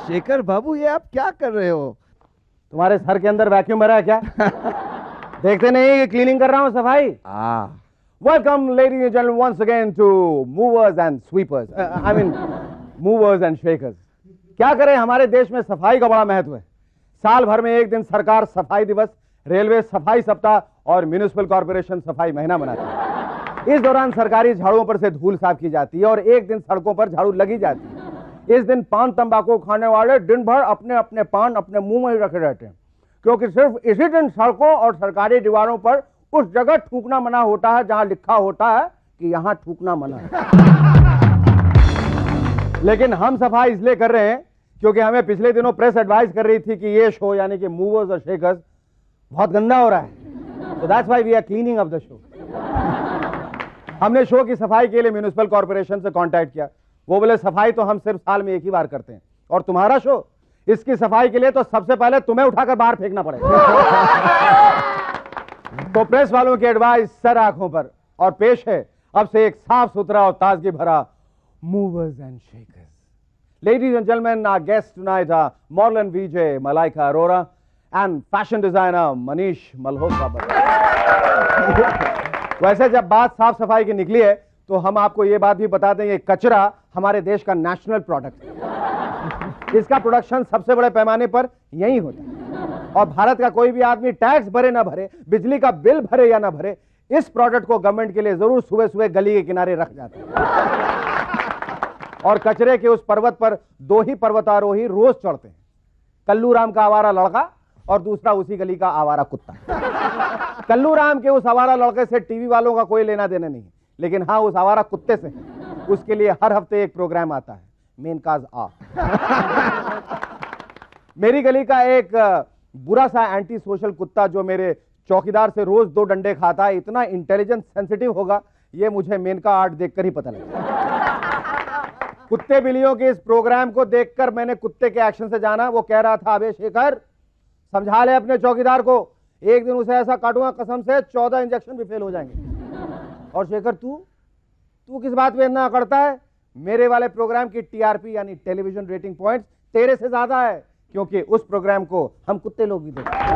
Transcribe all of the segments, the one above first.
शेखर बाबू, ये आप क्या कर रहे हो? तुम्हारे सर के अंदर वैक्यूम भरा है क्या? देखते नहीं कि क्लीनिंग कर रहा हूं, सफाई। Welcome ladies and gentleman once again to movers and sweepers, I mean movers and shakers. क्या करें, हमारे देश में सफाई का बड़ा महत्व है। साल भर में एक दिन सरकार सफाई दिवस, रेलवे सफाई सप्ताह और म्युनिसिपल कॉर्पोरेशन सफाई महीना मनाती है। इस दौरान सरकारी झाड़ुओं पर से धूल साफ की जाती है और एक दिन सड़कों पर झाड़ू लगी जाती है। इस दिन पान तंबाकू खाने वाले दिन भर अपने अपने पान अपने मुंह में ही रखे रहते हैं, क्योंकि सिर्फ इसी दिन सड़कों और सरकारी दीवारों पर उस जगह थूकना मना होता है जहां लिखा होता है कि यहां थूकना मना है। लेकिन हम सफाई इसलिए कर रहे हैं क्योंकि हमें पिछले दिनों प्रेस एडवाइस कर रही थी कि ये शो यानी कि मूवर्स और शेकर्स बहुत गंदा हो रहा है, so that's why we are cleaning up the show। हमने शो की सफाई के लिए म्युनिसिपल कॉर्पोरेशन से कांटेक्ट किया। वो बोले सफाई तो हम सिर्फ साल में एक ही बार करते हैं, और तुम्हारा शो, इसकी सफाई के लिए तो सबसे पहले तुम्हें उठाकर बाहर फेंकना पड़ेगा। तो प्रेस वालों की एडवाइस सर आंखों पर, और पेश है अब से एक साफ सुथरा और ताजगी भरा movers and shakers. Ladies and gentlemen, our guests tonight are Morlan Vijay, Malaika Arora, and fashion designer Manish Malhotra। वैसे जब बात साफ सफाई की निकली है तो हम आपको ये बात भी बता दें, ये कचरा हमारे देश का नेशनल प्रोडक्ट है। इसका प्रोडक्शन सबसे बड़े पैमाने पर यही होता है, और भारत का कोई भी आदमी टैक्स भरे ना भरे, बिजली का बिल भरे या ना भरे, इस प्रोडक्ट को गवर्नमेंट के लिए जरूर सुबह सुबह गली के किनारे रख जाता है। और कचरे के उस पर्वत पर दो ही पर्वतारोही रोज चढ़ते हैं, कल्लू राम का आवारा लड़का और दूसरा उसी गली का आवारा कुत्ता। कल्लू राम के उस आवारा लड़के से टीवी वालों का कोई लेना देना नहीं, लेकिन हाँ उस आवारा कुत्ते से उसके लिए हर हफ्ते एक प्रोग्राम आता है, मेन काज आ। मेरी गली का एक बुरा सा एंटी सोशल कुत्ता जो मेरे चौकीदार से रोज 2 डंडे खाता है, इतना इंटेलिजेंट सेंसिटिव होगा ये मुझे मेनका आर्ट देखकर ही पता लगा। कुत्ते बिल्लियों के इस प्रोग्राम को देखकर मैंने कुत्ते के एक्शन से जाना। वो कह रहा था, अबे शेखर समझा ले अपने चौकीदार को, एक दिन उसे ऐसा काटूंगा कसम से 14 इंजेक्शन भी फेल हो जाएंगे। और शेखर तू किस बात पे इतना करता है? मेरे वाले प्रोग्राम की टीआरपी यानी टेलीविजन रेटिंग पॉइंट्स तेरे से ज्यादा है, क्योंकि उस प्रोग्राम को हम कुत्ते लोग भी देखते हैं।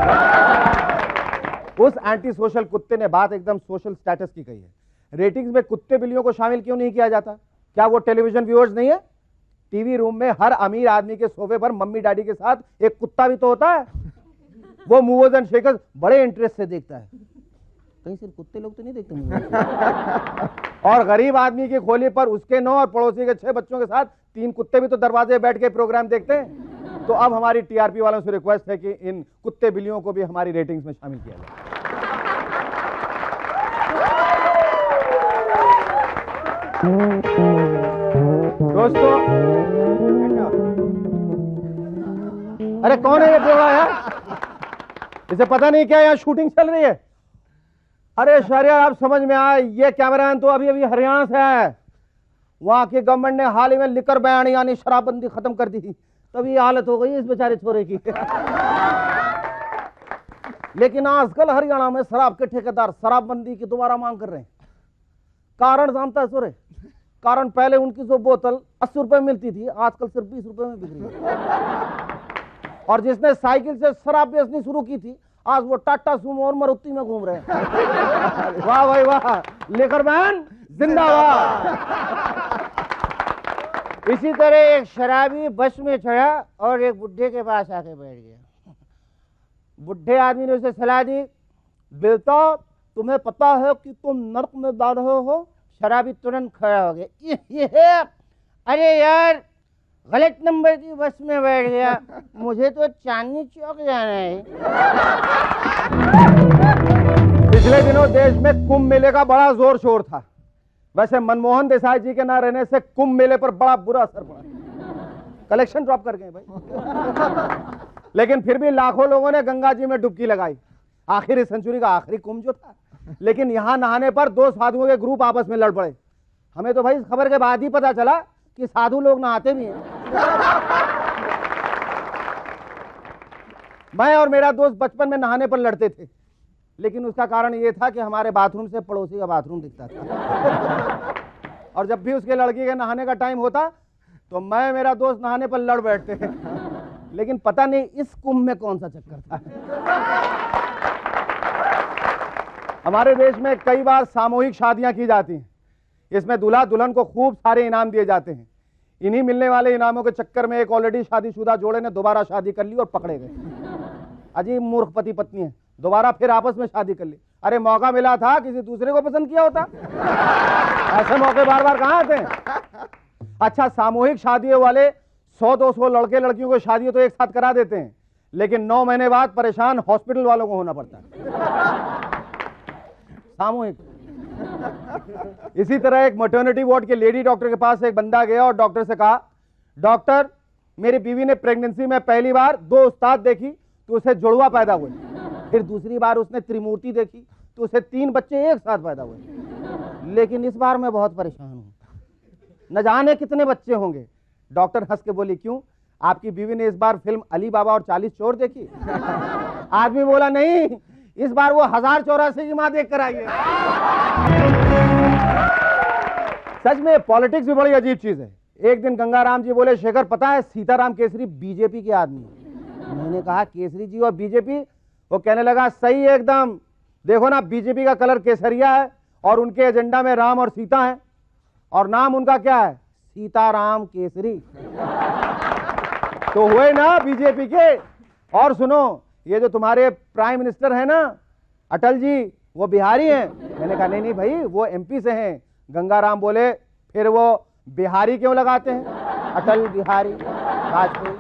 उस एंटी सोशल कुत्ते ने बात एकदम सोशल स्टेटस की कही है। रेटिंग्स में कुत्ते बिल्लियों को शामिल क्यों नहीं किया जाता? क्या वो टेलीविजन व्यूअर्स नहीं है? टीवी रूम में हर अमीर आदमी के सोफे पर मम्मी डैडी के साथ एक कुत्ता भी तो होता है। वो मूवर्स एंड शेकर्स बड़े इंटरेस्ट से देखता है। कहीं सिर्फ कुत्ते लोग तो नहीं देखते। और गरीब आदमी की खोली पर उसके 9 और पड़ोसी के 6 बच्चों के साथ 3 कुत्ते भी तो दरवाजे बैठ के प्रोग्राम देखते हैं। तो अब हमारी टीआरपी वालों से रिक्वेस्ट है कि इन कुत्ते बिल्लियों को भी हमारी रेटिंग्स में शामिल किया जाए। दोस्तों, अरे कौन है ये बेवड़ा यार? इसे पता नहीं क्या यहाँ शूटिंग चल रही है? अरे शहरियार, आप समझ में आए, ये कैमरामैन तो अभी अभी हरियाणा से है। वहां की गवर्नमेंट ने हाल ही में लिकर बैन यानी शराबबंदी खत्म कर दी, तभी हालत हो गई इस बेचारे छोरे की। लेकिन आजकल हरियाणा में शराब के ठेकेदार शराबबंदी की दोबारा मांग कर रहे हैं। कारण जानता है सोरे? कारण पहले उनकी जो बोतल 80 रुपए में मिलती थी, आजकल सिर्फ 20 रुपए में बिक रही है। और जिसने साइकिल से शराब बेचनी शुरू की थी, आज वो टाटा सुमो और मारुति में घूम रहे हैं। वाह भाई वाह, लेकर मैन जिंदाबाद। इसी तरह एक शराबी बस में चढ़ा और एक बुढ़े के पास आके बैठ गया। बुढ़े आदमी ने उसे सलाह दी, बेटा तुम्हें पता है कि तुम नर्क में जा रहे हो? शराबी तुरंत खड़ा हो गया, ये अरे यार गलत नंबर की बस में बैठ गया, मुझे तो चांदनी चौक जाना है। पिछले दिनों देश में कुंभ मेले का बड़ा जोर शोर था। वैसे मनमोहन देसाई जी के ना रहने से कुंभ मेले पर बड़ा बुरा असर पड़ा, कलेक्शन ड्रॉप कर गए भाई। लेकिन फिर भी लाखों लोगों ने गंगा जी में डुबकी लगाई। आखिर इस सेंचुरी का आखिरी कुंभ जो था। लेकिन यहां नहाने पर 2 साधुओं के ग्रुप आपस में लड़ पड़े। हमें तो भाई इस खबर के बाद ही पता चला कि साधु लोग नहाते भी हैं। मैं और मेरा दोस्त बचपन में नहाने पर लड़ते थे, लेकिन उसका कारण यह था कि हमारे बाथरूम से पड़ोसी का बाथरूम दिखता था। और जब भी उसके लड़की के नहाने का टाइम होता तो मैं मेरा दोस्त नहाने पर लड़ बैठते। लेकिन पता नहीं इस कुंभ में कौन सा चक्कर था। हमारे देश में कई बार सामूहिक शादियां की जाती हैं। इसमें दूल्हा दुल्हन को खूब सारे इनाम दिए जाते हैं। इन्हीं मिलने वाले इनामों के चक्कर में एक ऑलरेडी शादीशुदा जोड़े ने दोबारा शादी कर ली और पकड़े गए। अजीब मूर्ख पति पत्नी है, दोबारा फिर आपस में शादी कर ली। अरे मौका मिला था, किसी दूसरे को पसंद किया होता। ऐसे मौके बार बार कहां आते हैं। अच्छा, सामूहिक शादियों वाले 100-200 लड़के लड़कियों को शादी तो एक साथ करा देते हैं, लेकिन 9 महीने बाद परेशान हॉस्पिटल वालों को होना पड़ता है। सामूहिक। इसी तरह एक मैटरनिटी वार्ड के लेडी डॉक्टर के पास एक बंदा गया और डॉक्टर से कहा, डॉक्टर मेरी बीवी ने प्रेगनेंसी में पहली बार 2 उस्ताद देखी तो उसे जुड़वा पैदा हुए, फिर दूसरी बार उसने त्रिमूर्ति देखी तो उसे 3 बच्चे एक साथ पैदा हुए, लेकिन इस बार मैं बहुत परेशान हूं, न जाने कितने बच्चे होंगे। डॉक्टर हंस के बोली, क्यों, आपकी बीवी ने इस बार फिल्म अली बाबा और 40 चोर देखी? आदमी बोला, नहीं, इस बार वो 1084 की मां देख कर आई है। सच में पॉलिटिक्स भी बड़ी अजीब चीज है। एक दिन गंगाराम जी बोले, शेखर पता है सीताराम केसरी बीजेपी के आदमी है। मैंने कहा, केसरी जी और बीजेपी? वो कहने लगा, सही है एकदम, देखो ना बीजेपी का कलर केसरिया है और उनके एजेंडा में राम और सीता है, और नाम उनका क्या है, सीताराम केसरी। तो हुए ना बीजेपी के। और सुनो, ये जो तुम्हारे प्राइम मिनिस्टर है ना अटल जी, वो बिहारी हैं। मैंने कहा, नहीं नहीं भाई, वो एमपी से हैं। गंगाराम बोले, फिर वो बिहारी क्यों लगाते हैं, अटल बिहारी वाजपेयी।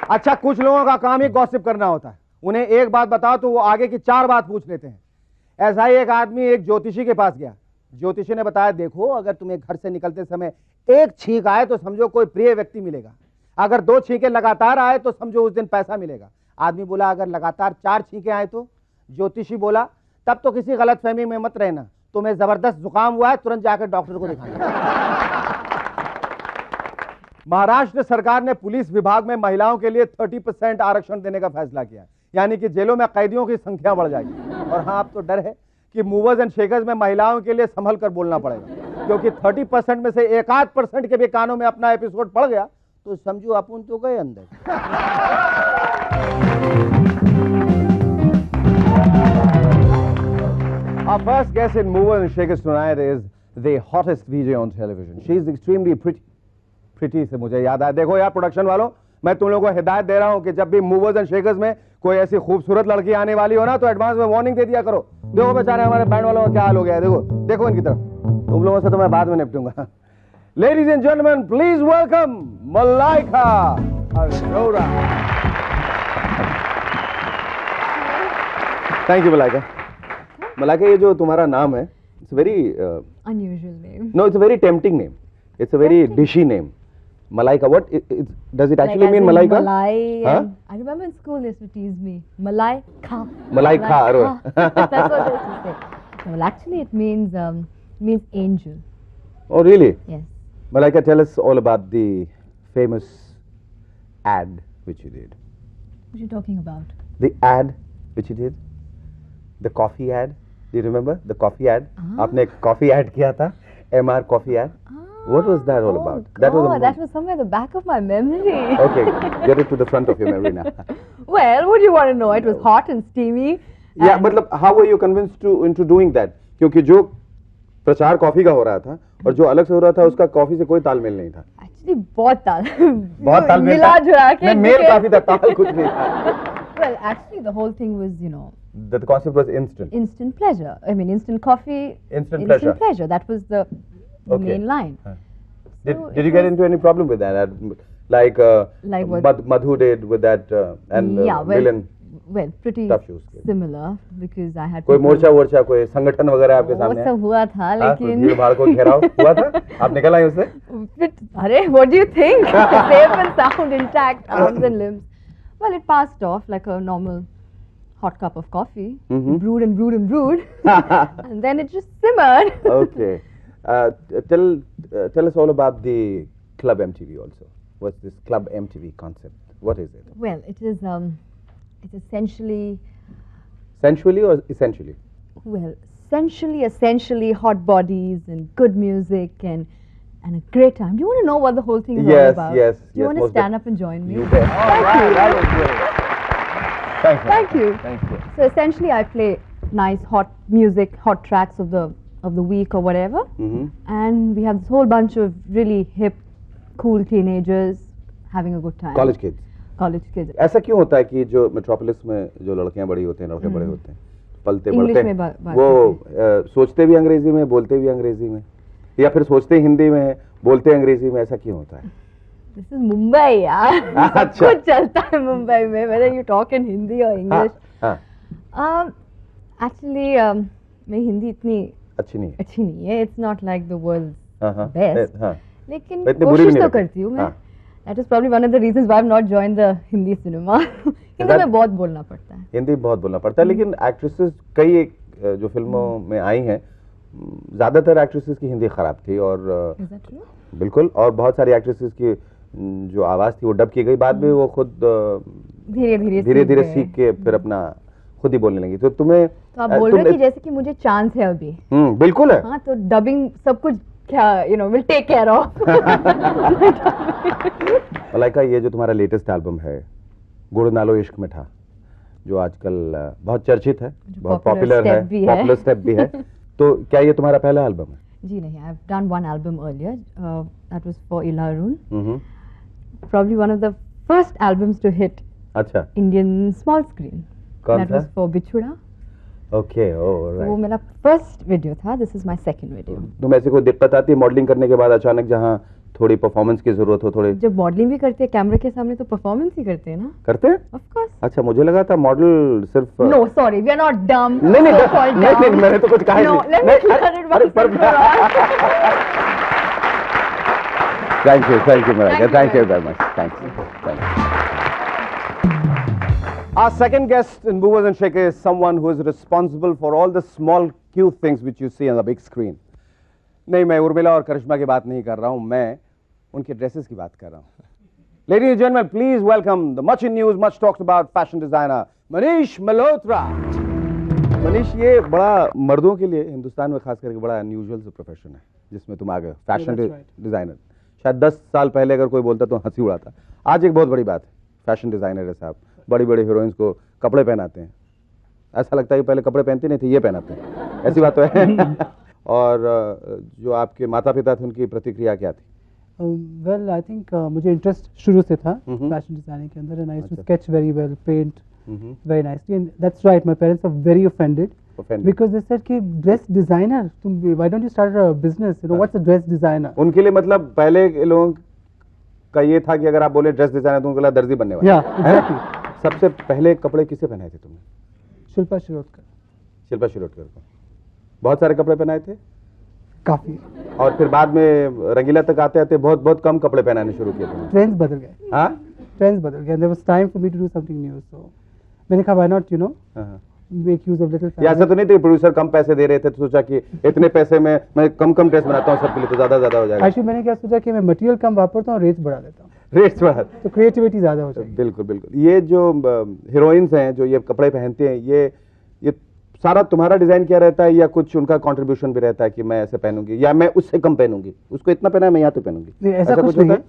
अच्छा, कुछ लोगों का काम ही गॉसिप करना होता है। उन्हें एक बात बताओ तो वो आगे की 4 बात पूछ लेते हैं। ऐसा ही एक आदमी एक ज्योतिषी के पास गया। ज्योतिषी ने बताया, देखो अगर तुम्हें घर से निकलते समय एक छींक आए तो समझो कोई प्रिय व्यक्ति मिलेगा, अगर 2 छींके लगातार आए तो समझो उस दिन पैसा मिलेगा। आदमी बोला, अगर लगातार 4 छींके आए तो? ज्योतिषी बोला, तब तो किसी गलतफहमी में मत रहना, तुम्हें जबरदस्त जुकाम हुआ है, तुरंत जाकर डॉक्टर को दिखाना। महाराष्ट्र सरकार ने पुलिस विभाग में महिलाओं के लिए 30% आरक्षण देने का फैसला किया, यानी कि जेलों में कैदियों की संख्या बढ़ जाएगी। और हाँ, अब तो डर है कि मूवर्स एंड शेकर्स में महिलाओं के लिए संभल कर बोलना पड़ेगा, क्योंकि 30% में से 1-8% के भी कानों में अपना एपिसोड पड़ गया तो समझो अपन तो गए अंदर। Our first guest in Movers and Shakers tonight is the hottest VJ on television. She is extremely pretty से मुझे याद आया। देखो यार प्रोडक्शन वालों, मैं तुम लोगों को हिदायत दे रहा हूँ कि जब भी मूवर्स एंड शेकर्स में कोई ऐसी खूबसूरत लड़की आने वाली हो ना तो एडवांस में वार्निंग दे दिया करो। देखो बेचारे हमारे बैंड वालों का क्या हाल हो गया है, देखो देखो इनकी तरफ। तुम लोगों से तो मैं बाद में निपटूंगा। Ladies and gentlemen, please welcome Malaika Arora. Thank you, Malaika. Malaika, ये जो तुम्हारा नाम है, it's a very unusual name. No, it's a very tempting name. It's a very dishy name. Malaika. What does it actually mean, Malaika? Malai. Huh? I remember in school they used to tease me. Malaika. Malaika Arora. That's what they used to say. Well, actually, it means angel. Oh, really? Yes. Malaika, tell us all about the famous ad which you did. What are you talking about? The ad which you did. The coffee ad. Do you remember the coffee ad? आपने एक coffee ad किया था, MR coffee ad. What was that all about? God, that was somewhere at the back of my memory. Okay, get it to the front of your memory now. Well, what do you want to know? It was hot and steamy. Yeah, मतलब how were you convinced into doing that? क्योंकि जो प्रचार coffee का हो रहा था और जो अलग से हो रहा था उसका कॉफी से कोई तालमेल नहीं था। Actually, बहुत तालमेल मिला जुला के मेल काफी था, ताल कुछ नहीं था। Well, actually, the whole thing was, The concept was instant. Instant pleasure. I mean, instant coffee. Instant pleasure. That was the main line. Did you get into any problem with that? Like what Madhu did with that and Milan? Well, pretty tough shoes. Similar because I had. कोई मोर्चा कोई संगठन वगैरह आपके सामने? वो सब हुआ था लेकिन भीड़ भाड़ को घेराव हुआ था? आप निकल आए उससे? अरे, what do you think? Safe and sound, intact, arms and limbs. Well, it passed off like a normal hot cup of coffee, brewed and brewed and brewed, and then it just simmered. Okay. Tell us all about the Club MTV also. What's this Club MTV concept? What is it? Well, it is it's essentially. Sensually or essentially? Well, essentially hot bodies and good music and and a great time. Do you want to know what the whole thing is all Yes, about? yes, Do you yes, want to most stand up and join me? You bet. That was great. Thanks. Thank you. Thank you. So essentially, I play nice hot music, hot tracks of the week or whatever, and we have this whole bunch of really hip, cool teenagers having a good time. College kids. College kids. ऐसा क्यों होता है कि जो metropolis में जो लड़कियां बड़ी होते हैं लड़के बड़े होते हैं पलते English बढ़ते में हैं बात वो सोचते भी अंग्रेजी में बोलते भी अंग्रेजी में या फिर सोचते हिंदी में बोलते अंग्रेजी में ऐसा क्यों होता है This is Mumbai, यार. सब अच्छा. कुछ चलता है मुंबई में, whether you talk in Hindi or English. हाँ Actually, मेरी हिंदी इतनी अच्छी नहीं है अच्छी नहीं है. It's not like the world's हाँ best. हाँ लेकिन इतनी बुरी भी कोशिश नहीं तो लगती. करती हूँ मैं. हाँ. That is probably one of the reasons why I've not joined the Hindi cinema. Hindi that- में बहुत बोलना पड़ता है. हिंदी बहुत बोलना पड़ता है लेकिन एक्ट्रेसेस कई एक जो फिल्मों में आई हैं ज्यादातर एक्ट्रेसेस की हिंदी खराब थी और Is that true? बिल्कुल और बहुत सारी एक्ट्रेसेस की जो आवाज थी वो डब की गई बाद में वो खुद धीरे-धीरे सीख गए. के फिर अपना खुद ही बोलने लगी तो तुम्हें तो आप बोल रहे हो कि जैसे कि मुझे चांस है अभी. बिल्कुल है हाँ, तो डबिंग सब कुछ क्या will take care of. Malaika ये जो तुम्हारा लेटेस्ट एल्बम है गुड़ नालो इश्क में था जो आजकल बहुत चर्चित है बहुत popular पॉपुलर है step भी है. पॉपुलर स्टेप भी है तो क्या ये तुम्हारा पहला एल्बम है जी नहीं, I've done one album earlier. That was for Ilarun. Probably one of the first albums to hit अच्छा Indian small screen. कौन That था was for Bichuda. ओके वो राइट मेरा फर्स्ट वीडियो था. This is my second video. तुम ऐसे कोई दिक्कत आती है मॉडलिंग करने के बाद अचानक जहाँ थोड़ी परफॉर्मेंस की जरूरत हो थोड़े जब मॉडलिंग भी करते हैं कैमरे के सामने तो परफॉर्मेंस ही करते हैं ना. करते हैं Of course. अच्छा मुझे लगा था मॉडल सिर्फ No, sorry, we are not dumb. नहीं नहीं So-called नहीं नहीं dumb. मैंने तो कुछ कहा ही No, नहीं let me clear it once and for all. Thank you Malaika Thank thank you you very much thank you Our second guest in Movers and Shakers is someone who is responsible for all the small cute things which you see on the big screen. नहीं मैं उर्मिला और करिश्मा की बात नहीं कर रहा हूँ मैं उनके ड्रेसेस की बात कर रहा हूँ. Ladies and gentlemen, please welcome the much in news, much talked about fashion designer Manish Malhotra. Manish ये बड़ा मर्दों के लिए हिंदुस्तान में खास करके बड़ा अनयूजुअल प्रोफेशन है जिसमें तुम आ गए फैशन डिजाइनर. शायद 10 साल पहले अगर कोई बोलता तो हंसी उड़ाता. आज एक बहुत बड़ी बात है फैशन डिजाइनर है साहब बड़ी बड़ी हीरोइंस को कपड़े पहनाते हैं. ऐसा लगता है कि पहले कपड़े पहनते नहीं थे ये पहनाते हैं ऐसी बात तो है. और जो आपके माता पिता थे उनकी प्रतिक्रिया क्या थी? वेल आई थिंक मुझे इंटरेस्ट शुरू से था फैशन डिजाइनिंग के अंदर and I used to sketch very well paint very nicely and that's right my parents are very offended because they said कि dress designer तुम why don't you start a business you know what's a dress designer उनके लिए मतलब पहले के लोगों का ये था कि अगर आप बोले ड्रेस डिजाइनर तो उनको लगा दर्जी बनने वाला. yeah exactly सबसे पहले कपड़े किसे पहनाए थे तुमने? शिल्पा शिरोडकर. शिल्पा शिरोडकर को. बहुत सारे कपड़े पहनाए थे काफी और फिर बाद में रंगीला तक आते आते बहुत बहुत कम कपड़े पहनाने शुरू किए तुमने. ट्रेंड्स बदल गए. हाँ ट्रेंड्स बदल गए and there was time for me to do something new so मैंने कहा why not you know make use of little ये ऐसा तो नहीं था प्रोड्यूसर कम पैसे दे रहे थे तो सोचा कि इतने पैसे में मैं कम ड्रेस बनाता हूँ सबके लिए तो ज्यादा हो जाएगा. एक्चुअली मैंने क्या सोचा कि मैं मटेरियल कम वापरता हूँ रेट्स बढ़ा देता हूँ रेट्स बढ़ा. तो क्रिएटिविटी ज्यादा हो जाएगी. बिल्कुल बिल्कुल. ये जो हीरोइंस हैं जो ये कपड़े पहनते हैं ये सारा तुम्हारा डिजाइन क्या रहता है या कुछ उनका कंट्रीब्यूशन भी रहता है कि मैं ऐसे पहनूंगी या मैं उससे कम पहनूंगी उसको इतना पहना है मैं यहाँ तो पहनूंगी नहीं, ऐसा कुछ नहीं है.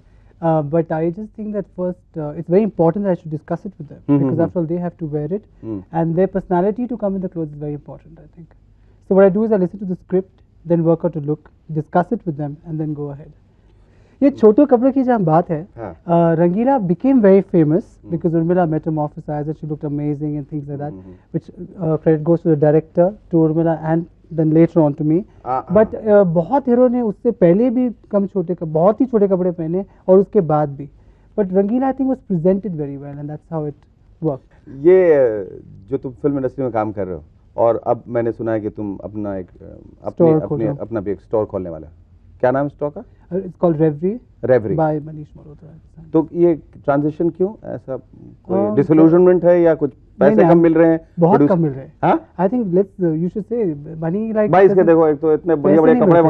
But I just think that first it's very important that I should discuss it with them because after all they have to wear it and their personality to come in the clothes is very important I think. So what I do is I listen to the script, then work out a look, discuss it with them and then go ahead. ये छोटे कपड़े की जहाँ बात है रंगीला became very famous because Urmila metamorphosized and she looked amazing and things like that which credit goes to the director, to Urmila and then later on to me. But बहुत hero ने उससे पहले भी बहुत ही छोटे कपड़े पहने और उसके बाद भी. But Rangila I think was presented very well and that's how it worked. ये जो तुम फिल्म इंडस्ट्री में काम कर रहे हो और अब मैंने सुना है कि तुम अपना एक अपना भी एक स्टोर खोलने वाले हो. क्या नाम स्टोर का? It's called Reverie by Manish Malhotra. तो ये ट्रांजिशन क्यों ऐसा कोई डिसइल्यूजनमेंट है या कुछ पैसे कम मिल रहे हैं? बहुत कम मिल रहे हैं. हाँ? I think you should say money like. भाई इसके देखो एक तो इतने बड़े कपड़े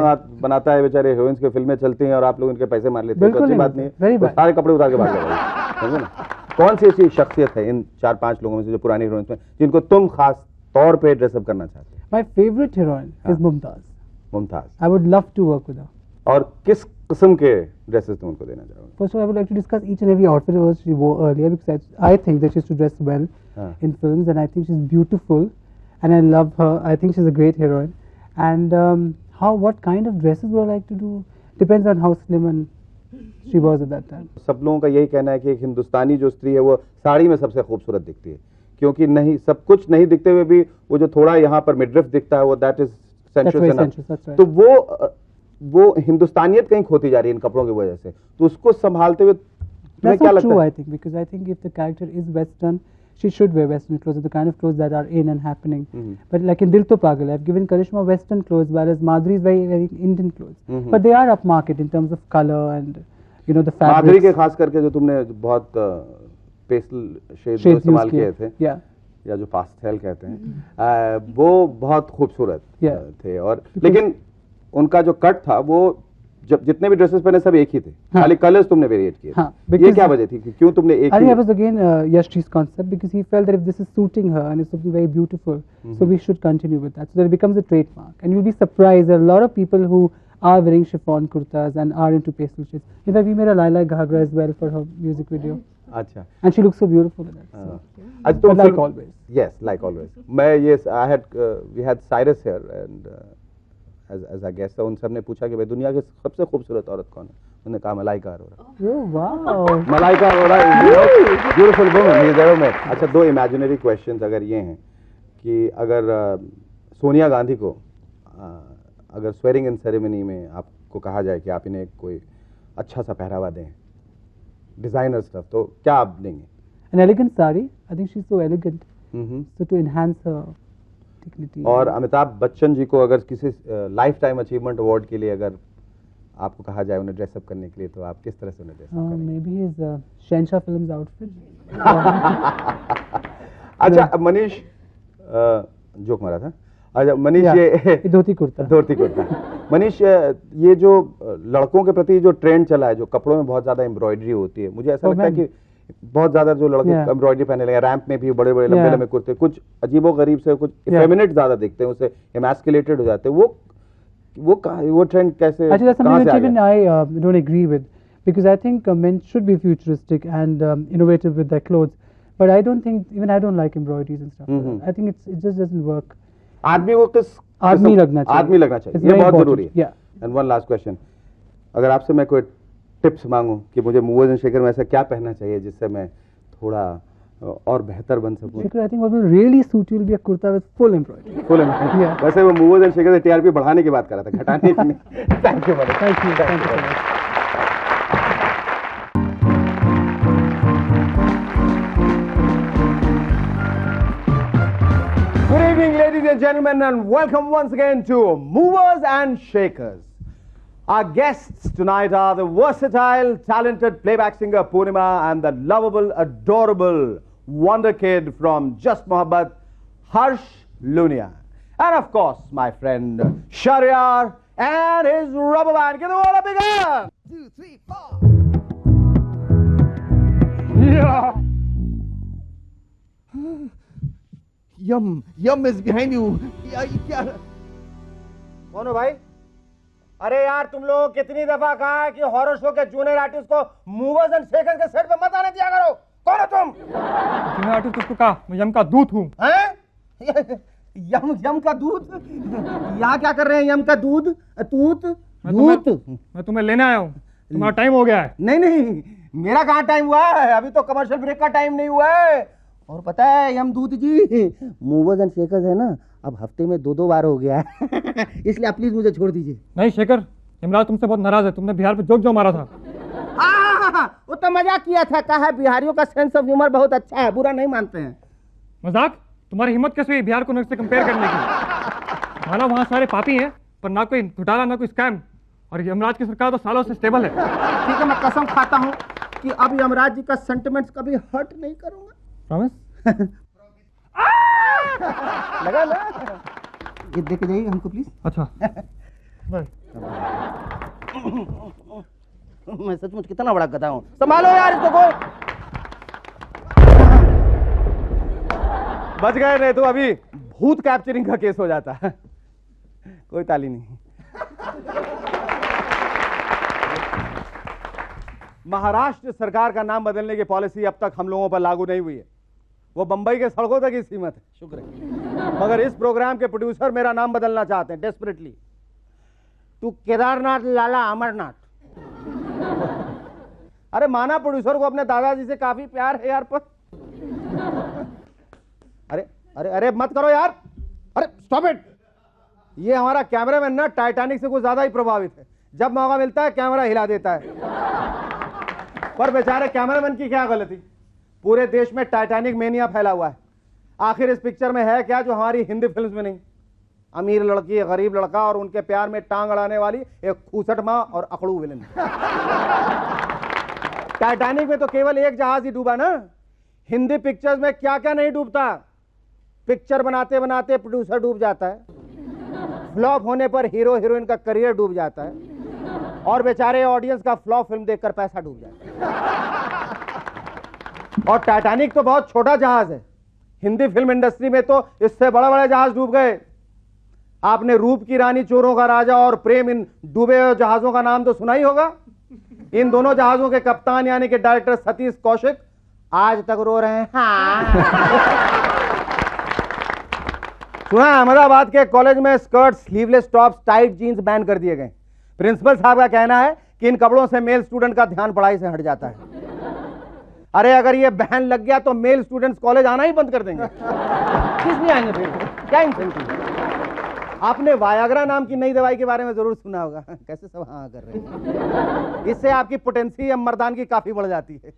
बनाता है बेचारे हीरोइंस की फिल्में चलती हैं और आप लोग इनके पैसे मार लेते हैं तो अच्छी बात नहीं है. तो सारे कपड़े उतार के भाग गए समझे ना. कौन सी ऐसी शख्सियत है इन 4-5 लोगों में से जो पुरानी हीरोइंस में जिनको तुम खास तौर पे ड्रेसअप करना चाहते हो? My favorite heroine is Mumtaz. Mumtaz. I would love to work with her. और किस किस्म के ड्रेसेस तुम उनको देना चाहोगे? First of all, I would like to discuss each and every outfit that she wore earlier because I think that she used to dress well in films, and I think she's beautiful, and I love her. I think she's a great heroine. And what kind of dresses would I like to do depends on how slim and she was at that time. सब लोगों का यही कहना है कि एक हिंदुस्तानी जो स्त्री है वो साड़ी में सबसे खूबसूरत दिखती है, क्योंकि नहीं सब कुछ नहीं दिखते हुए भी वो जो थोड़ा यहाँ पर मिडरिफ दिखता है वो that is That's very sensuous sensuous, that's right. तो वो हिंदुस्तानियत कहीं खोती जा रही है इन कपड़ों की वजह से, तो उसको संभालते हुए तुम्हें That's क्या not लगता true, है? I think, because I think if the character is Western, she should wear Western clothes, the kind of clothes that are in and happening. But like in Dil To Pagal, I've given Karishma Western clothes, whereas Madhuri is very Indian clothes. But they are upmarket in terms of color and the fabrics. माधुरी के खास करके जो तुमने बहुत pastel shade Shades इस्तेमाल use किए किए. थे Yeah. या जो पास्टेल कहते हैं वो बहुत खूबसूरत Yeah. थे, और लेकिन उनका जो कट था वो जब जितने भी ड्रेसेस पहने सब एक ही थे, खाली कलर्स तुमने वेरिएट किए थे। हाँ, ये because- क्या वजह थी कि क्यों तुमने एक I think he that was again Yashji's concept because he felt that if this is suiting her and it's looking very beautiful, so we should continue with that so that it becomes a trademark. And you'll be surprised there are a lot of people who are wearing chiffon kurtas and are into pastel shades. In fact, we made a lilac ghagra as well for her music video, अच्छा and she looks so beautiful in it. So. आज तुम But like always. yes like always मैं ये I had we had Cyrus here and as a guest, उन सब ने पूछा कि भाई दुनिया की सबसे खूबसूरत औरत कौन है, उन्होंने कहा Malaika Arora. Oh wow! Malaika Arora beautiful woman he is ever met. अच्छा, दो इमेजिनरी क्वेश्चंस अगर ये हैं कि अगर सोनिया गांधी को अगर स्वेरिंग इन सेरेमनी में आपको कहा जाए कि आप इन्हें कोई अच्छा सा पहरावा दें, डिजाइनर स्टफ, तो क्या आप देंगे? An elegant sari. I think she's so elegant. So to enhance her dignity. और अमिताभ बच्चन जी को अगर किसी लाइफ टाइम अचीवमेंट अवार्ड के लिए अगर आपको कहा जाए उन्हें ड्रेसअप करने के लिए, तो आप किस तरह से उन्हें ड्रेसअप करेंगे? Maybe his Shansha Films outfit. अच्छा, मनीष जोक मारा था। अच्छा मनीष, ये धोती कुर्ता। धोती कुर्ता। मनीष, ये जो लड़कों के प्रति जो ट्रेंड चला है, जो कपड़ों में बहुत ज्यादा एम्ब्रॉयडरी होती है, मुझे ऐसा लगता है कि बहुत ज्यादा जो लड़के एम्ब्रॉयडरी पहने लगे, रैंप में भी बड़े बड़े लंबे लंबे कुर्ते, कुछ अजीबो गरीब से, कुछ फेमिनेट ज्यादा दिखते हैं, उससे एमैस्कुलेटेड हो जाते हैं। वो ट्रेंड कैसे, Actually, that's कहाँ something से आ which even गया? I don't agree with, because I think men should be futuristic and innovative with their clothes. But I don't think, even I don't like embroideries and stuff. I think it just doesn't work. आदमी को किस आदमी लगना चाहिए। आदमी लगना चाहिए, It's ये very बहुत important. जरूरी है। Yeah. And one last question, अगर आपसे मैं कोई टिप्स मांगूं कि मुझे मूवर्स एंड शेकर में ऐसा क्या पहनना चाहिए जिससे मैं थोड़ा और बेहतर बन सकूं? Shekhar, I think what will really suit you will be a kurta with full embroidery. Full embroidery. वैसे वो मूवर्स एंड शेकर से टीआरपी बढ़ाने की बात कर रहा था, घटाने की नहीं। Thank you madam. Thank you so much. Good evening, ladies and gentlemen, and welcome once again to Movers and Shakers. Our guests tonight are the versatile, talented playback singer Purnima and the lovable, adorable wonder kid from Just Mohabbat, Harsh Lunia. And of course, my friend Shahryar and his rubber band. Give them all a big hand! 2, 3, 4. Yeah! Yum is behind you. क्या? कौन हो भाई? अरे यार, तुम लोग कितनी दफा कहा है कि हॉरर शो के जूनियर आर्टिस्ट को मूवर्स एंड शेकर्स के सेट पे मत आने दिया करो। कौन हो तुम? जूनियर आर्टिस्ट किसको कहा? मैं यम का दूत हूँ। हैं? यम का दूध? यहाँ क्या कर रहे हैं? यम का दूध? मैं तुम्हें लेने आया हूँ। तुम्हारा टाइम हो गया है। नहीं, मेरा कहाँ टाइम हुआ है? अभी तो कमर्शियल ब्रेक का टाइम नहीं हुआ है। और पता है यमदूत जी, मूवर्स एंड शेकर्स है ना, अब हफ्ते में 2 बार हो गया है। इसलिए आप प्लीज मुझे छोड़ दीजिए। नहीं शेखर, यमराज तुमसे बहुत नाराज है। तुमने बिहार पे जोक जो मारा था। वो तो मजाक किया था। कहा बिहारियों का सेंस ऑफ ह्यूमर बहुत अच्छा है, बुरा नहीं मानते हैं। मजाक? तुम्हारी हिम्मत कैसे हुई बिहार को नक्श से कंपेयर करने की? माना वहाँ सारे पापी हैं, पर ना कोई घोटाला ना कोई स्कैम, और यमराज की सरकार तो सालों से स्टेबल है। ठीक है, मैं कसम खाता हूँ कि अब यमराज जी का सेंटिमेंट्स कभी हर्ट नहीं करूंगा। प्रॉमिस? लगा ना? ये देख के जाइए हमको प्लीज। अच्छा। मैं सचमुच कितना बड़ा गधा हूँ। संभालो यार इसको। कोई बच गए, नहीं तो अभी भूत कैप्चरिंग का केस हो जाता है। कोई ताली नहीं। महाराष्ट्र सरकार का नाम बदलने की पॉलिसी अब तक हम लोगों पर लागू नहीं हुई है, वो बंबई के सड़कों तक ही सीमित है। शुक्र है। मगर इस प्रोग्राम के प्रोड्यूसर मेरा नाम बदलना चाहते हैं डेस्परेटली। तू केदारनाथ लाला अमरनाथ। अरे माना प्रोड्यूसर को अपने दादाजी से काफी प्यार है यार, पर अरे अरे अरे मत करो यार, अरे स्टॉप इट। ये हमारा कैमरामैन ना टाइटैनिक से कुछ ज्यादा ही प्रभावित है, जब मौका मिलता है कैमरा हिला देता है। पर बेचारे कैमरामैन की क्या गलती, पूरे देश में टाइटैनिक मेनिया फैला हुआ है। आखिर इस पिक्चर में है क्या जो हमारी हिंदी फिल्म्स में नहीं? अमीर लड़की, गरीब लड़का और उनके प्यार में टांग अड़ाने वाली एक खूसट माँ और अकड़ू विलन। टाइटैनिक में तो केवल एक जहाज ही डूबा ना, हिंदी पिक्चर्स में क्या क्या नहीं डूबता। पिक्चर बनाते बनाते प्रोड्यूसर डूब जाता है, फ्लॉप होने पर हीरो हीरोइन का करियर डूब जाता है, और बेचारे ऑडियंस का फ्लॉप फिल्म देखकर पैसा डूब जाता है। और टाइटैनिक तो बहुत छोटा जहाज है, हिंदी फिल्म इंडस्ट्री में तो इससे बड़े बड़े जहाज डूब गए। आपने रूप की रानी, चोरों का राजा और प्रेम, इन डूबे हुए जहाजों का नाम तो सुना ही होगा। इन दोनों जहाजों के कप्तान यानी कि डायरेक्टर सतीश कौशिक आज तक रो रहे हैं। हाँ। सुना अहमदाबाद के कॉलेज में skirt, sleeveless tops, tight jeans ban कर दिए गए। प्रिंसिपल साहब का कहना है कि इन कपड़ों से मेल स्टूडेंट का ध्यान पढ़ाई से हट जाता है। अरे अगर ये बैन लग गया तो मेल स्टूडेंट्स कॉलेज आना ही बंद कर देंगे। किस लिए आएंगे फिर? क्या इंसेंटिव? आपने वायाग्रा नाम की नई दवाई के बारे में जरूर सुना होगा। कैसे सब हाँ कर रहे हैं? इससे आपकी पोटेंसी या मर्दानगी काफी बढ़ जाती है।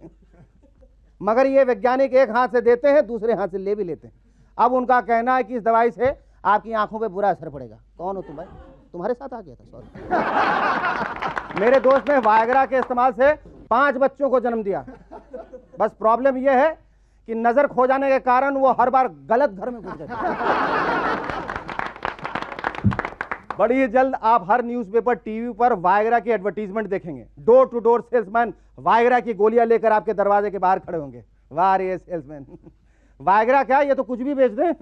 मगर ये वैज्ञानिक एक हाथ से देते हैं, दूसरे हाथ से ले भी लेते हैं। अब उनका कहना है कि इस दवाई से आपकी आंखों पे बुरा असर पड़ेगा। कौन हो तुम भाई? तुम्हारे साथ आ गया था? सॉरी। मेरे दोस्त ने वायग्रा के इस्तेमाल से 5 बच्चों को जन्म दिया। बस प्रॉब्लम यह है कि नजर खो जाने के कारण वो हर बार गलत घर में घुस गए। बड़ी जल्द आप हर न्यूज़पेपर, टीवी पर वायग्रा की एडवर्टीजमेंट देखेंगे। Door to door salesman Viagra की गोलियां लेकर आपके दरवाजे के बाहर खड़े होंगे। वाह रे सेल्समैन, वायग्रा क्या, ये तो कुछ भी बेच दें।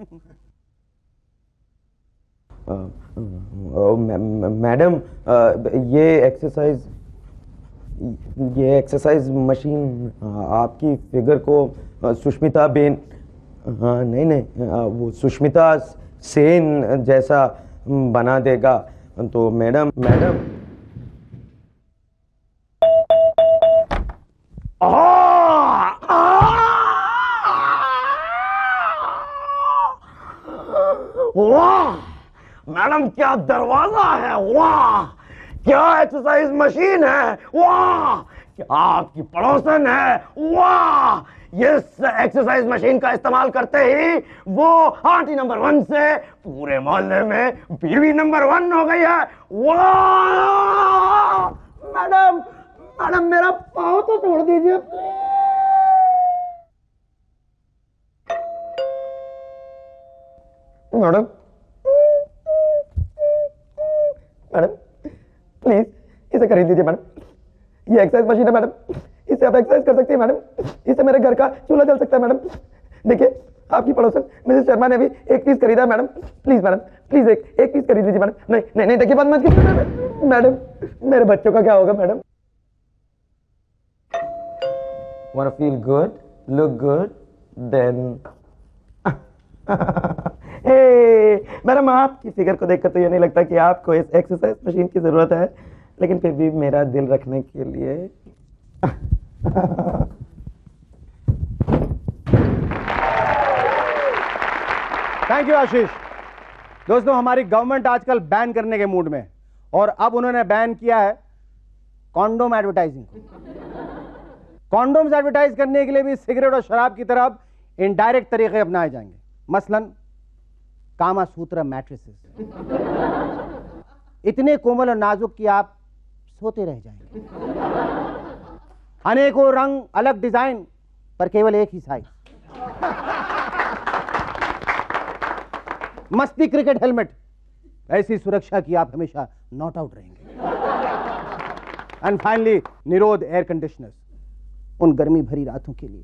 मैडम, ये एक्सरसाइज मशीन आपकी फिगर को सुष्मिता बेन, हाँ नहीं, वो सुष्मिता सेन जैसा बना देगा। तो मैडम वाह मैडम, क्या दरवाजा है, वाह क्या एक्सरसाइज मशीन है, वाह क्या आपकी पड़ोसन है, वाह ये एक्सरसाइज मशीन का इस्तेमाल करते ही वो आंटी नंबर 1 से पूरे मोहल्ले में बीवी नंबर 1 हो गई है। वाह मैडम मेरा पाँव तो छोड़ दीजिए मैडम प्लीज इसे खरीद लीजिए मैडम। ये एक्सरसाइज मशीन है मैडम, इससे आप एक्सरसाइज कर सकती हैं मैडम। इससे मेरे घर का चूल्हा जल सकता है मैडम। देखिए आपकी पड़ोसन मिसेस शर्मा ने भी एक पीस खरीदा है मैडम। प्लीज मैडम, प्लीज एक पीस खरीद लीजिए मैडम। नहीं देखिए बात मत कीजिए मैडम, मेरे बच्चों का क्या होगा madam? Wanna feel good, look good, then madam आपकी फिगर को देखकर तो ये नहीं लगता कि आपको इस एक्सरसाइज मशीन की जरूरत है, लेकिन फिर भी मेरा दिल रखने के लिए थैंक यू आशीष। दोस्तों, हमारी गवर्नमेंट आजकल बैन करने के मूड में है और अब उन्होंने बैन किया है कॉन्डोम एडवर्टाइजिंग। कॉन्डोम्स एडवर्टाइज करने के लिए भी सिगरेट और शराब की तरफ इनडायरेक्ट तरीके अपनाए जाएंगे, मसलन कामा सूत्र मैट्रेसेस। इतने कोमल और नाजुक कि आप सोते रह जाएंगे। अनेकों रंग, अलग डिजाइन, पर केवल एक ही साइज। मस्ती क्रिकेट हेलमेट, ऐसी सुरक्षा की आप हमेशा नॉट आउट रहेंगे। एंड फाइनली निरोध एयर कंडीशनर्स, उन गर्मी भरी रातों के लिए।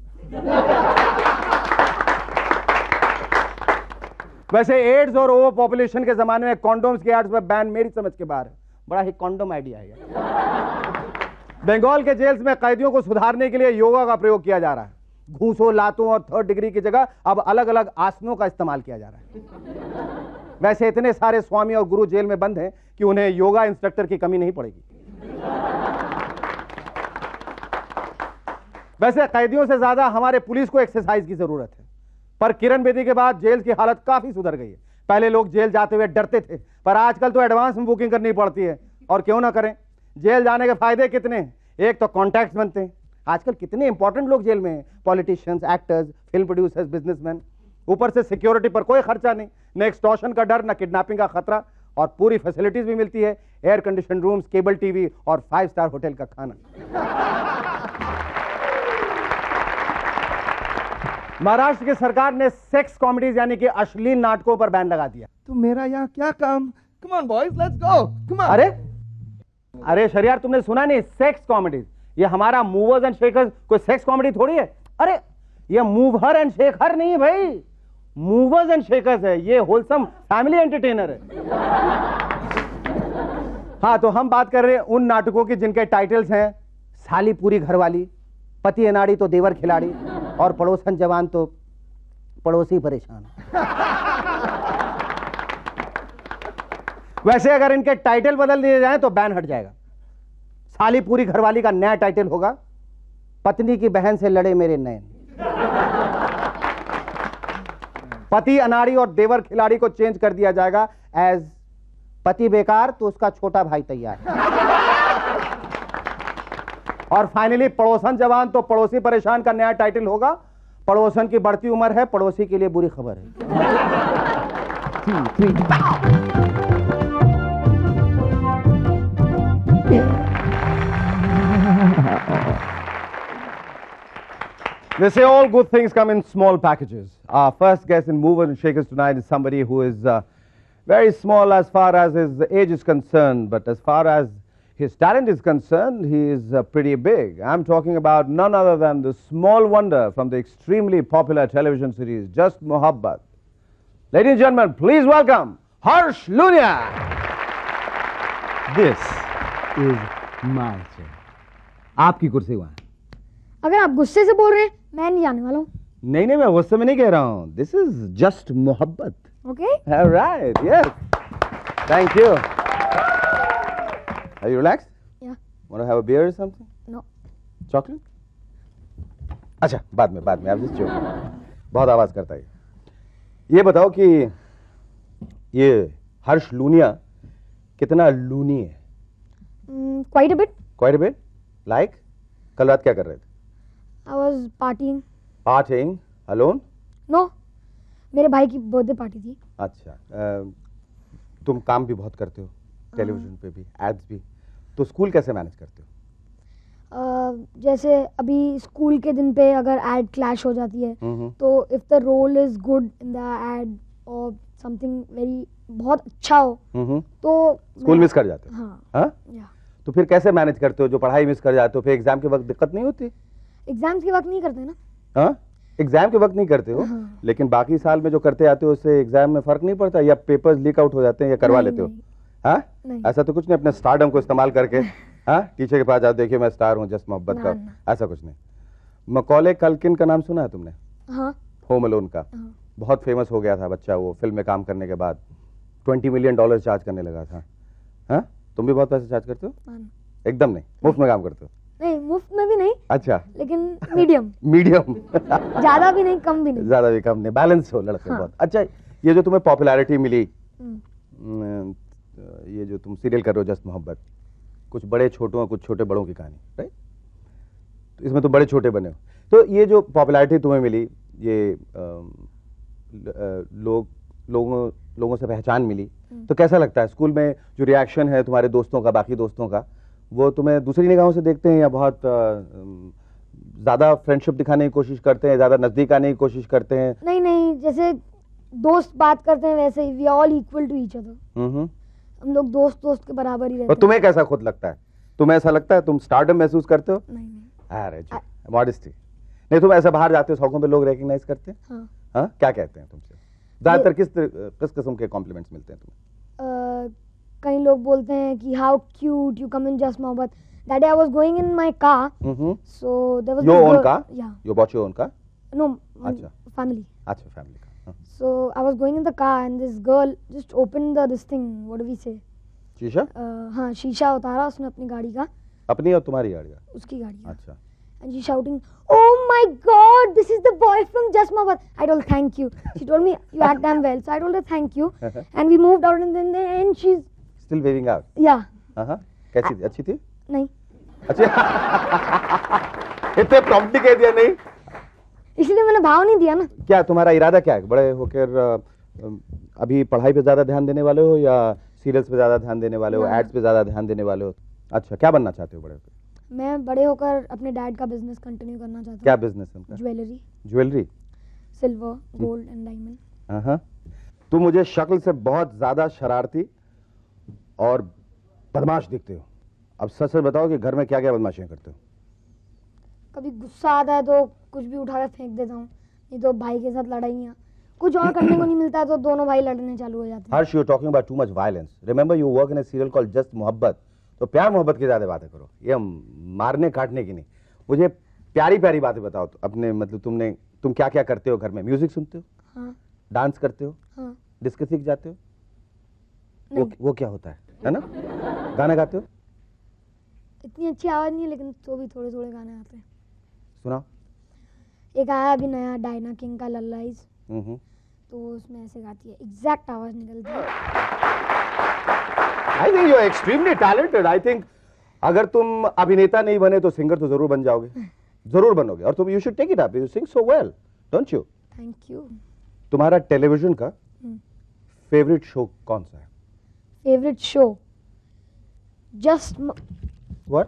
वैसे एड्स और ओवर पॉपुलेशन के जमाने में कॉन्डोम्स के एड्स पर बैन मेरी समझ के बाहर है। बड़ा ही कॉन्डोम आइडिया है। बंगाल के जेल्स में कैदियों को सुधारने के लिए योगा का प्रयोग किया जा रहा है। घूसों, लातों और 3rd डिग्री की जगह अब अलग अलग आसनों का इस्तेमाल किया जा रहा है। वैसे इतने सारे स्वामी और गुरु जेल में बंद हैं कि उन्हें योगा इंस्ट्रक्टर की कमी नहीं पड़ेगी। वैसे कैदियों से ज्यादा हमारे पुलिस को एक्सरसाइज की जरूरत है, पर किरण बेदी के बाद जेल की हालत काफी सुधर गई है। पहले लोग जेल जाते हुए डरते थे, पर आजकल तो एडवांस में बुकिंग करनी पड़ती है। और क्यों ना करें, जेल जाने के फायदे कितने हैं। एक तो कॉन्टैक्ट्स बनते हैं, आजकल कितने इंपॉर्टेंट लोग जेल में हैं, politicians, actors, film producers, businessman. ऊपर से सिक्योरिटी पर कोई खर्चा नहीं, न एक्सटॉर्शन का डर, न किडनैपिंग का खतरा, और पूरी फैसिलिटीज भी मिलती है, air condition rooms, cable TV और 5 स्टार होटल का खाना। महाराष्ट्र की सरकार ने सेक्स कॉमेडीज यानी कि अश्लील नाटकों पर बैन लगा दिया। तो मेरा यहाँ क्या काम? Come on boys, let's go. Come on. अरे शरियार, तुमने सुना नहीं? Sex comedies. ये हमारा मूवर्स एंड शेकर्स कोई सेक्स कॉमेडी थोड़ी है। अरे ये मूवर एंड शेकर नहीं है भाई, मूवर्स एंड शेकर्स है। ये होलसम फैमिली एंटरटेनर है। हाँ, तो हम बात कर रहे हैं उन नाटकों की जिनके टाइटल्स हैं साली पूरी घरवाली, पति अनाड़ी तो देवर खिलाड़ी, और पड़ोसन जवान तो पड़ोसी परेशान। वैसे अगर इनके टाइटल बदल दिए जाएं तो बैन हट जाएगा। साली पूरी घरवाली का नया टाइटल होगा पत्नी की बहन से लड़े मेरे नैन। पति अनाड़ी और देवर खिलाड़ी को चेंज कर दिया जाएगा एज पति बेकार तो उसका छोटा भाई तैयार। और फाइनली पड़ोसन जवान तो पड़ोसी परेशान का नया टाइटल होगा पड़ोसन की बढ़ती उम्र है, पड़ोसी के लिए बुरी खबर है। They say all good things come in small packages. Our first guest in Movers and Shakers tonight is somebody who is very small as far as his age is concerned, but as far as his talent is concerned, he is pretty big. I'm talking about none other than the small wonder from the extremely popular television series Just Mohabbat. Ladies and gentlemen, please welcome Harsh Lunia. This is my chair. आपकी कुर्सी वहाँ। अगर आप गुस्से से बोल रहे हैं, मैं नहीं जाने वाला हूँ। नहीं नहीं, मैं गुस्से में नहीं कह रहा हूँ। This is just मोहब्बत। Okay? All right, yes. Thank you. Are you relaxed? Yeah. Want to have a beer or something? No. Chocolate? अच्छा, बाद में आप जिस जो बहुत आवाज करता है। ये बताओ कि ये हर्ष लूनिया कितना लूनी है? Quite a bit. Quite a bit? Like? कल रात क्या कर रहे थे? I was partying. Partying alone? No. मेरे भाई की बर्थडे पार्टी थी। अच्छा, तुम काम भी बहुत करते हो, टेलीविजन पे भी, एड्स भी, तो स्कूल कैसे मैनेज करते हो? जैसे अभी स्कूल के दिन पे अगर एड क्लैश हो जाती है तो if the role is good in the ad और समथिंग वेरी बहुत अच्छा हो तो स्कूल मिस कर जाते हो? हाँ। या तो फिर कैसे मैनेज करते हो? जो पढ़ाई मिस कर जाते हो फिर एग्जाम के वक्त दिक्कत नहीं होती? एग्जाम्स के वक्त नहीं करते ना। हाँ, एग्जाम के वक्त नहीं करते हो, लेकिन बाकी साल में जो करते आते हो उससे एग्जाम में फर्क नहीं पड़ता? या पेपर्स लीक आउट हो जाते हैं या करवा लेते हो? हाँ, ऐसा तो कुछ नहीं, अपने स्टारडम को इस्तेमाल करके हाँ टीचर के पास जाओ, देखिए मैं स्टार हूँ जस्ट मोहब्बत का, ऐसा कुछ नहीं। मकौले कल्किन का नाम सुना है तुमने? हाँ। होम अलोन का बहुत फेमस हो गया था बच्चा, वो फिल्म में काम करने के बाद $20 मिलियन चार्ज करने लगा था। हाँ, तुम भी बहुत पैसे चार्ज करते हो? एकदम नहीं, मुफ्त में काम करते हो? नहीं, मुफ्त में भी नहीं। अच्छा, लेकिन मीडियम। मीडियम। ज्यादा भी नहीं, कम भी नहीं। ज्यादा भी कम नहीं, बैलेंस हो लड़के बहुत। अच्छा, ये जो तुम्हें पॉपुलैरिटी मिली, ये जो तुम सीरियल कर रहे हो जस्ट मोहब्बत, कुछ बड़े छोटों कुछ छोटे बड़ों की कहानी, राइट? तो इसमें तुम बड़े छोटे बने हो, तो ये जो पॉपुलैरिटी तुम्हें मिली, ये लोगों से पहचान मिली, तो कैसा लगता है? स्कूल में जो रिएक्शन है तुम्हारे दोस्तों का, बाकी दोस्तों का, वो तुम्हें दूसरी निगाहों से देखते हैं या बहुत ज्यादा फ्रेंडशिप दिखाने की कोशिश करते हैं, ज्यादा नजदीक आने की कोशिश करते हैं? नहीं नहीं, जैसे दोस्त बात करते हैं वैसे ही, we all equal to each other. हम लोग दोस्त के बराबर ही रहते हैं। तुम्हें कैसा खुद लगता है? तुम्हें ऐसा लगता है तुम स्टारडम महसूस करते हो? नहीं। अरे मॉडेस्टी नहीं, तुम ऐसे बाहर जाते हो, सौकों पे लोग रिकॉग्नाइज करते हैं? हाँ, क्या कहते हैं तुमसे? ज्यादातर किस किस्म के कॉम्प्लीमेंट्स मिलते हैं तुम्हें? कई लोग बोलते हैं कि how cute you come in just मोहब्बत, that day I was going in my car. So there was Your this own girl- car? Yeah. You bought your own car? No, my Acha. family. अच्छा, family car. So I was going in the car and this girl just opened this thing. What do we say? शीशा? हाँ, शीशा उतारा उसने अपनी गाड़ी का, अपनी और तुम्हारी गाड़ी का? उसकी गाड़ी का. अच्छा. And she's shouting, "Oh my God, this is the boy from Just Mohabbat." I told thank you. She told me you act damn well, so I told her thank you. And we moved out, and then and she's Still waving out. yeah, हाँ. कैसी थी? अच्छी थी? नहीं, अच्छा. इतने promptly कह दिया नहीं? इसलिए मैंने भाव नहीं दिया ना. क्या तुम्हारा इरादा क्या है? बड़े होकर अभी पढ़ाई पे ज्यादा ध्यान देने वाले हो या सीरियल्स पे ज्यादा ध्यान देने वाले हो, एड्स पे ज्यादा ध्यान देने वाले हो? अच्छा, क्या बनना चाहते हो बड़े होकर? मैं बड़े होकर अपने डैड का बिजनेस कंटिन्यू करना चाहता हूँ. क्या बिजनेस है उनका? Jewellery, jewellery? Silver, gold and diamond. हाँ. तुम मुझे शक्ल से बहुत ज्यादा शरारती और बदमाश दिखते हो. अब सच सच बताओ कि घर में क्या क्या बदमाशियां करते हो? कभी गुस्सा आता है तो कुछ भी उठा कर फेंक देता हूँ, नहीं तो भाई के साथ लड़ाइयाँ. कुछ और करने को नहीं मिलता है तो दोनों भाई लड़ने चालू हो जाते हैं. Harsh, you're talking about too much violence. Remember, you work in a serial called Just Mohabbat. तो प्यार मोहब्बत की ज्यादा बातें करो, ये मारने काटने की नहीं. मुझे प्यारी प्यारी बातें बताओ. तो अपने मतलब तुम क्या क्या करते हो घर में? म्यूजिक सुनते हो? हाँ, डांस करते हो? हाँ. डिस्को सीख जाते हो? नहीं. वो क्या होता है ना? गाना गाते हो? इतनी अच्छी आवाज नहीं है लेकिन तो भी थोड़े थोड़े गाने आते हैं. सुनाओ. एक आया अभी नया डायना किंग का लल्लाइज, तो उसमें ऐसे गाती है, एग्जैक्ट आवाज निकलती है. I think you're extremely talented. I think अगर तुम अभिनेता नहीं बने तो सिंगर तो जरूर बन जाओगे, जरूर बनोगे. और तुम you should take it up. You sing so well, don't you? Thank you. तुम्हारा टेलीविजन का फेवरेट शो कौन सा है? Favourite show just What?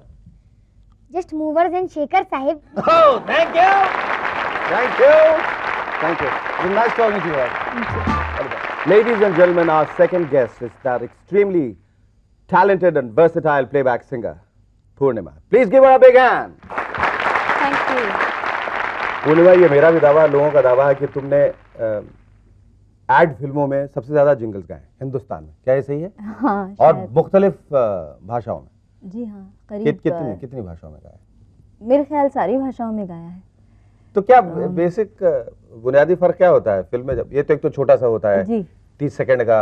Movers and shaker Sahib. Oh, thank you. Thank you. Thank you. It was nice talking to you. Ladies and gentlemen, our second guest is that extremely talented and versatile playback singer, Purnima. Please give her a big hand. Thank you. पूर्णिमा, ये मेरा भी दावा, लोगों का दावा है कि तुमने एड फिल्मों में सबसे ज्यादा जिंगल्स गाए हिंदुस्तान में. क्या ये सही है? हाँ, और शायद. मुख्तलिफ भाषाओं में. जी हाँ, करीब कितनी भाषाओं में गाया? मेरे ख्याल सारी भाषाओं में गाया है. तो क्या बेसिक बुनियादी फर्क क्या होता है फिल्म में? जब ये तो एक तो छोटा सा होता है जी. 30 सेकंड का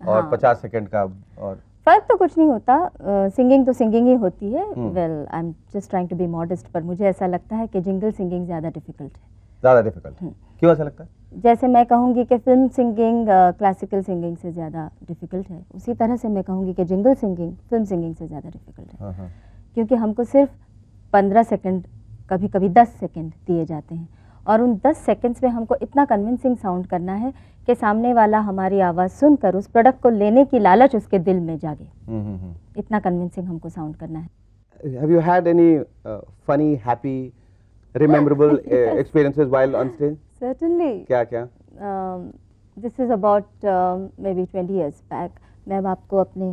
और हाँ. 50 सेकंड का, और फर्क तो कुछ नहीं होता. सिंगिंग तो सिंगिंग ही होती है. Well, I am just trying to be modest, पर मुझे ऐसा लगता है कि जिंगल सिंगिंग ज़्यादा डिफिकल्ट है. ज्यादा डिफिकल्ट. क्यों ऐसा लगता है? जैसे मैं कहूँगी कि फिल्म सिंगिंग क्लासिकल सिंगिंग से ज़्यादा डिफिकल्ट है, उसी तरह से मैं कहूँगी कि जिंगल सिंगिंग फिल्म सिंगिंग से ज़्यादा डिफिकल्ट है. हाँ. क्योंकि हमको सिर्फ 15 सेकंड, कभी कभी 10 सेकंड दिए जाते हैं, और उन 10 सेकंड्स में हमको इतना कन्विंसिंग साउंड करना है कि सामने वाला हमारी आवाज़ सुनकर उस प्रोडक्ट को लेने की लालच उसके दिल में जागे. इतना कन्विंसिंग हमको साउंड करना है. Have you had any funny, happy, rememberable experiences while on stage? Certainly. क्या? This is about maybe 20 years back. मैं अब आपको अपने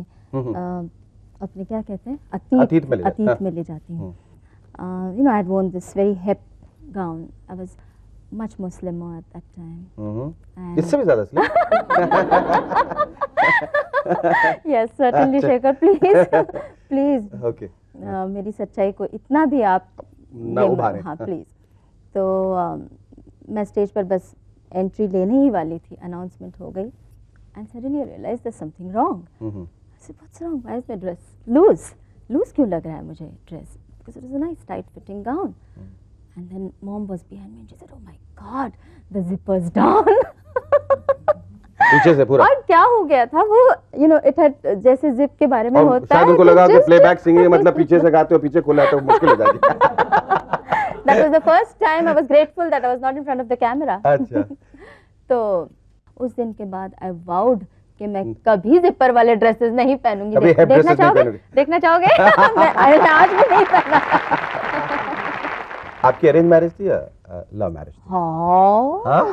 अपने क्या कहते हैं, अतीत में ले जाती हूँ. You know, I had worn this very hip gown. I was much more slimmer at that time. And इससे भी ज्यादा slim? yes, certainly, Shekhar, please, please. Okay. मेरी सच्चाई को इतना भी आप ना उभारें. हाँ, प्लीज. तो मैं स्टेज पर बस एंट्री लेने ही वाली थी, अनाउंसमेंट हो गई, and suddenly I realise there something wrong. I said what's wrong, why is my dress loose क्यों लग रहा है मुझे dress, because it was a nice tight fitting gown. And then mom was behind me and she said, oh my God, the zipper is down. पीछे से पूरा. और क्या हो गया था वो, यू नो, इट हैड, जैसे जिप के बारे में होता है, शायद उनको लगा कि प्लेबैक सिंगिंग मतलब पीछे से गाते हो, पीछे खुला है तो मुश्किल हो जाती है. That was the first time I was grateful that I was not in front of the camera. अच्छा. तो उस दिन के बाद I vowed कि मैं कभी जिपर वाले ड्रेसेस नहीं पहनूंगी. कभी hip देखना dresses नहीं चाहोगे? पहनोगे? देखना चाहोगे? मैं आज भी नहीं पहना. आपकी अरेंज मैरिज थी या लव मैरिज थी? हाँ.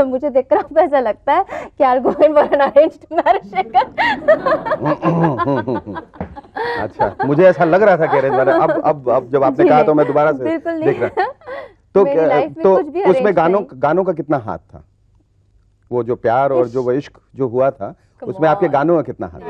मुझे देखकर आपको ऐसा लगता है कि I'll go in for an arranged marriage. अच्छा, मुझे ऐसा लग रहा था कि अरेंज मैरिज. अब जब आपने कहा तो मैं दोबारा से बिल्कुल देख नहीं. रहा. तो मेरी life में तो कुछ भी उसमें arranged गानों का कितना हाथ था? वो जो प्यार और जो वो इश्क जो हुआ था, उसमें आपके गानों का कितना हाथ था?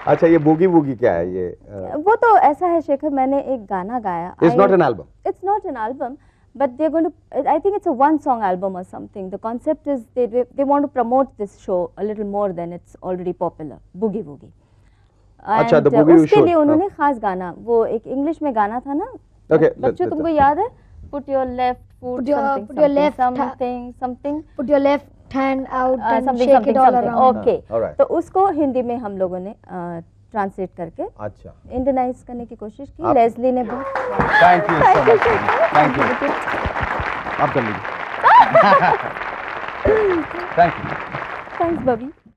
अच्छा, ये बूगी वूगी क्या है ये? वो तो ऐसा है शेखर, मैंने एक गाना गाया. It's not an album. It's not an album, but they're going to. I think it's a one-song album or something. The concept is they want to promote this show a little more than it's already popular. Boogie Woogie. अच्छा, the And, Boogie उसके show. लिए उन्होंने खास गाना, वो एक English में गाना था ना. Okay, बच्चों तुमको याद है? Put your left foot Put your- something put your something left ha- something. Put your left hand out and something shake something it all something. around. Okay. alright. तो उसको हिंदी में हम लोगों ने ट्रांसलेट करके अच्छा, इंडियनाइज करने की कोशिश की. आप- लेस्ली ने बहुत. Thank you so much, thank you. आप कर लीजिए. Thank you. थैंक्स बबी.